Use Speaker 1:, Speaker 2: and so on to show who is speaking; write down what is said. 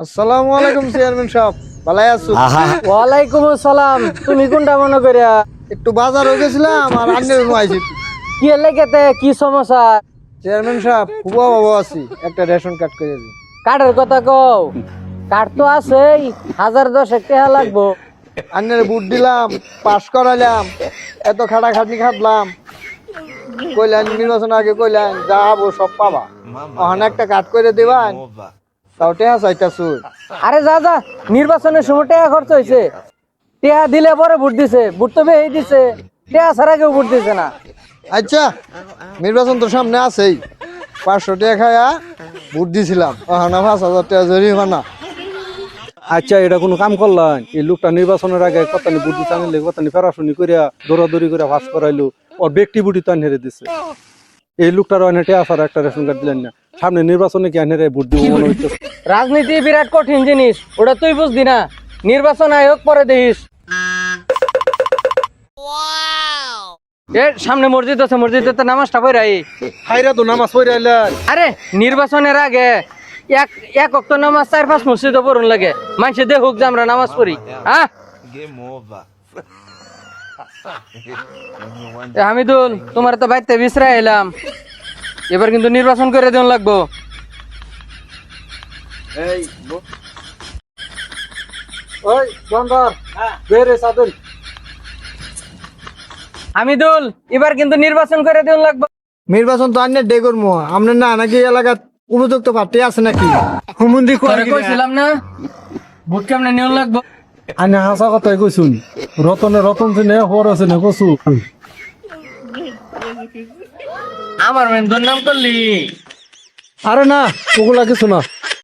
Speaker 1: আসসালামু আলাইকুম চেয়ারম্যান সাহেব, ভালো আছো?
Speaker 2: ওয়ালাইকুম আসসালাম। তুমি কোনটা মনে করিয়া?
Speaker 1: একটু বাজার হয়ে গেছিলাম আর আন্নের আইছি।
Speaker 2: কি লেগেতে কি সমস্যা?
Speaker 1: চেয়ারম্যান সাহেব, খুব অভাব আছি, একটা রেশন কার্ড করে দিন।
Speaker 2: কার্ডের কথা কও। কার্ড তো আছেই, 1010 টাকা লাগবো।
Speaker 1: আন্নের বুট দিলাম, পাস করাইলাম, এত খাটাখাটনি খাটলাম, কইলেন নির্বাচন আগে কইলেন যা হবো সব পাবা, ওখানে একটা কার্ড করে দিবান, তাও টেহা চাইতাছু।
Speaker 2: আরে যা যা, নির্বাচনের সময় টাকা খরচ হয়েছে। টাকা দিলে পরে ভোট দিছে, ভোট তো বেশি দিছে, টাকা ছাড়া কেউ ভোট দিছে না।
Speaker 1: আচ্ছা, নির্বাচন তো সামনে আছেই, 500 টাকা খায়া ভোট দিছিলাম, ওখানে 5,000 টাকা জরিমানা।
Speaker 3: আচ্ছা, এটা কোনো কাম করলাম? এই লোকটা নির্বাচনের আগে কতানি বুদ্ধি টানিলে কতানি ফেরাশুনি করিয়া দৌড়াদৌড়ি করে ফাঁস করাইলো, ওর ব্যক্তি বুটি তো আনহেরে দিছে। এই লোকটার অনেক আসার একটা রেশন কার্ড দিলেন না, সামনে নির্বাচনে কি আনহেরে ভোট দিব মনে হইতেছে।
Speaker 2: রাজনীতি বিরাট কঠিন জিনিস, ওটা তুই বুঝদি না। নির্বাচন আয়োগ পরে দেখিস। সামনে মসজিদ আছে, মসজিদে নামাজটা পড়াই।
Speaker 3: হাইরা তো নামাজ পড়ে আইলেন।
Speaker 2: আরে নির্বাচনের আগে এক ওয়াক্ত নামাজ 4-5 মসজিদে পড়ুন লাগে, মানুষে দেখুক যে আমরা নামাজ পড়ি। হ্যাঁ হামিদুল, তোমার তো বাইতে বিশ্রা এলাম, এবার কিন্তু নির্বাচন করে দেন লাগবো।
Speaker 3: ওই বন্দর বেরে সাদুল।
Speaker 2: হামিদুল, এবার কিন্তু নির্বাচন করে দেন লাগবো।
Speaker 1: নির্বাচন তো আন্নের ডেগর মোয়া, আপনার না নাকি এলাকার উপযুক্ত প্রার্থী আছে নাকি? হুমুন্দি
Speaker 2: তোরে কইছিলাম না ভোট কেমনে নিয়ন লাগবো।
Speaker 3: আনে হাসা কথাই কইছুন, রতন চিনে হর আছে না কসু।
Speaker 2: আমার মেন নাম করলি।
Speaker 3: আরে না, ওগুলা কিছু না।